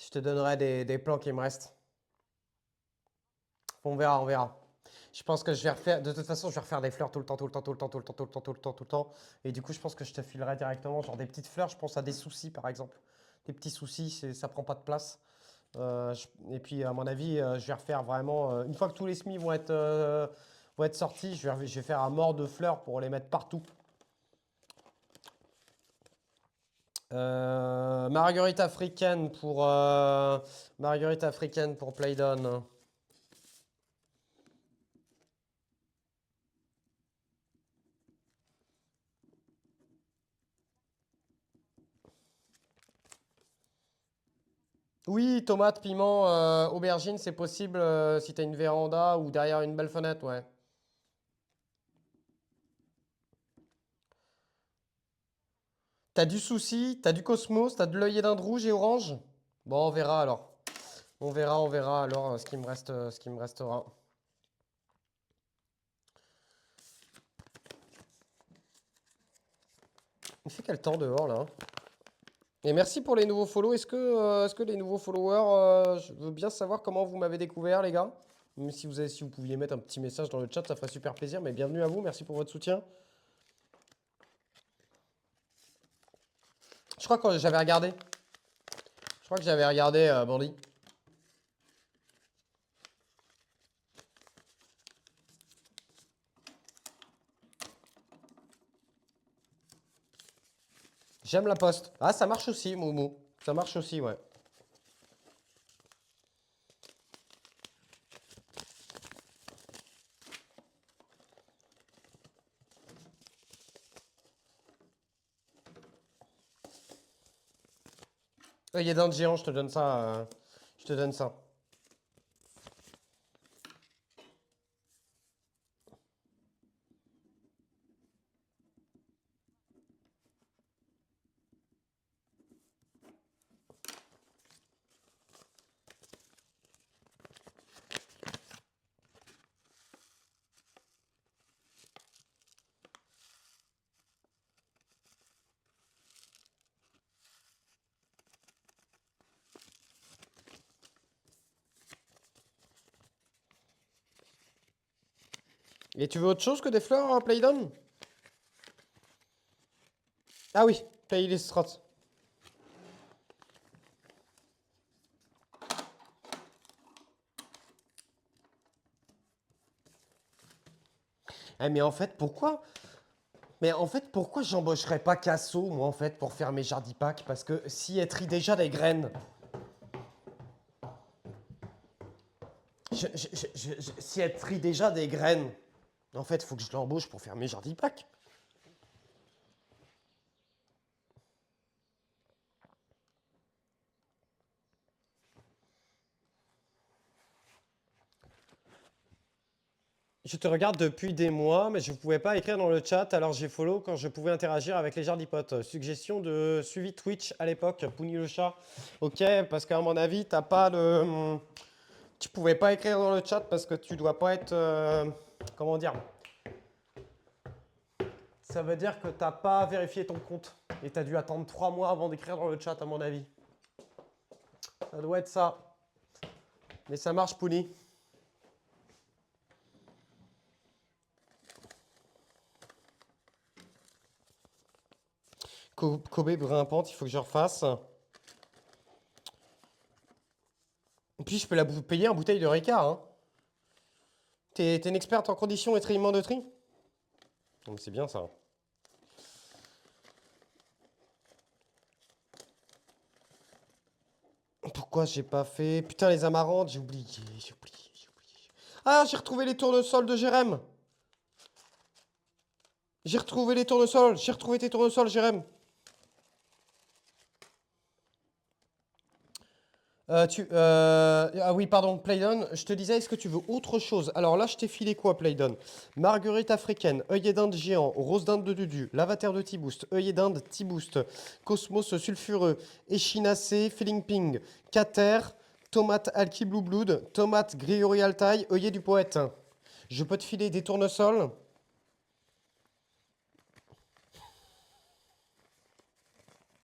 Je te donnerai des plans qui me restent. On verra, on verra. Je pense que je vais refaire. De toute façon, je vais refaire des fleurs tout le temps, tout le temps, tout le temps, tout le temps, tout le temps, tout le temps, tout le temps. Et du coup, je pense que je te filerai directement genre des petites fleurs. Je pense à des soucis, par exemple. Des petits soucis, ça prend pas de place. Et puis, à mon avis, je vais refaire vraiment. Une fois que tous les semis vont être sortis, je vais faire un mort de fleurs pour les mettre partout. Marguerite africaine pour Playdon. Oui, tomates, piments, aubergines, c'est possible si t'as une véranda ou derrière une belle fenêtre, ouais. T'as du souci, t'as du cosmos, t'as de l'œillet d'Inde rouge et orange? Bon, on verra alors. On verra alors ce qui me reste, ce qui me restera. Il fait quel temps dehors là? Et merci pour les nouveaux follow. Est-ce que les nouveaux followers, je veux bien savoir comment vous m'avez découvert, les gars. Même si vous pouviez mettre un petit message dans le chat, ça ferait super plaisir. Mais bienvenue à vous, merci pour votre soutien. Je crois que j'avais regardé. Je crois que j'avais regardé Bandit. J'aime la poste. Ah, ça marche aussi, Momo. Ça marche aussi, ouais. Il y a d'un géant, je te donne ça. Je te donne ça. Et tu veux autre chose que des fleurs, Playdon? Ah oui, playlist strat. Eh, mais en fait, pourquoi? Mais en fait, pourquoi j'embaucherais pas Casso, moi, en fait, pour faire mes jardipacks? Parce que si elle trie déjà des graines. Si elle trie déjà des graines, en fait, il faut que je l'embauche pour faire mes jardipacks. Je te regarde depuis des mois, mais je ne pouvais pas écrire dans le chat, alors j'ai follow quand je pouvais interagir avec les jardipotes. Suggestion de suivi Twitch à l'époque, Pouni le chat. Ok, parce qu'à mon avis, t'as pas le... Tu pouvais pas écrire dans le chat parce que tu dois pas être... comment dire? Ça veut dire que t'as pas vérifié ton compte. Et t'as dû attendre 3 mois avant d'écrire dans le chat, à mon avis. Ça doit être ça. Mais ça marche, Pouni. Kobe grimpante, il faut que je refasse. Et puis je peux la payer en bouteille de Ricard. Hein. T'es une experte en conditions et trillement de tri? C'est bien ça. Pourquoi j'ai pas fait... Putain, les amarantes, j'ai oublié. Ah, j'ai retrouvé les tournesols de Jérém. J'ai retrouvé les tournesols. J'ai retrouvé tes tournesols, Jérém. Ah oui, pardon, Playdon, je te disais, est-ce que tu veux autre chose? Alors là, je t'ai filé quoi, Playdon? Marguerite africaine, œillet d'Inde géant, rose d'Inde de Dudu, lavater de T-Boost, œillet d'Inde T-Boost, cosmos sulfureux, échinacé, feeling ping, cater, tomate alki blue blood, tomate griory altaï, œillet du poète. Je peux te filer des tournesols?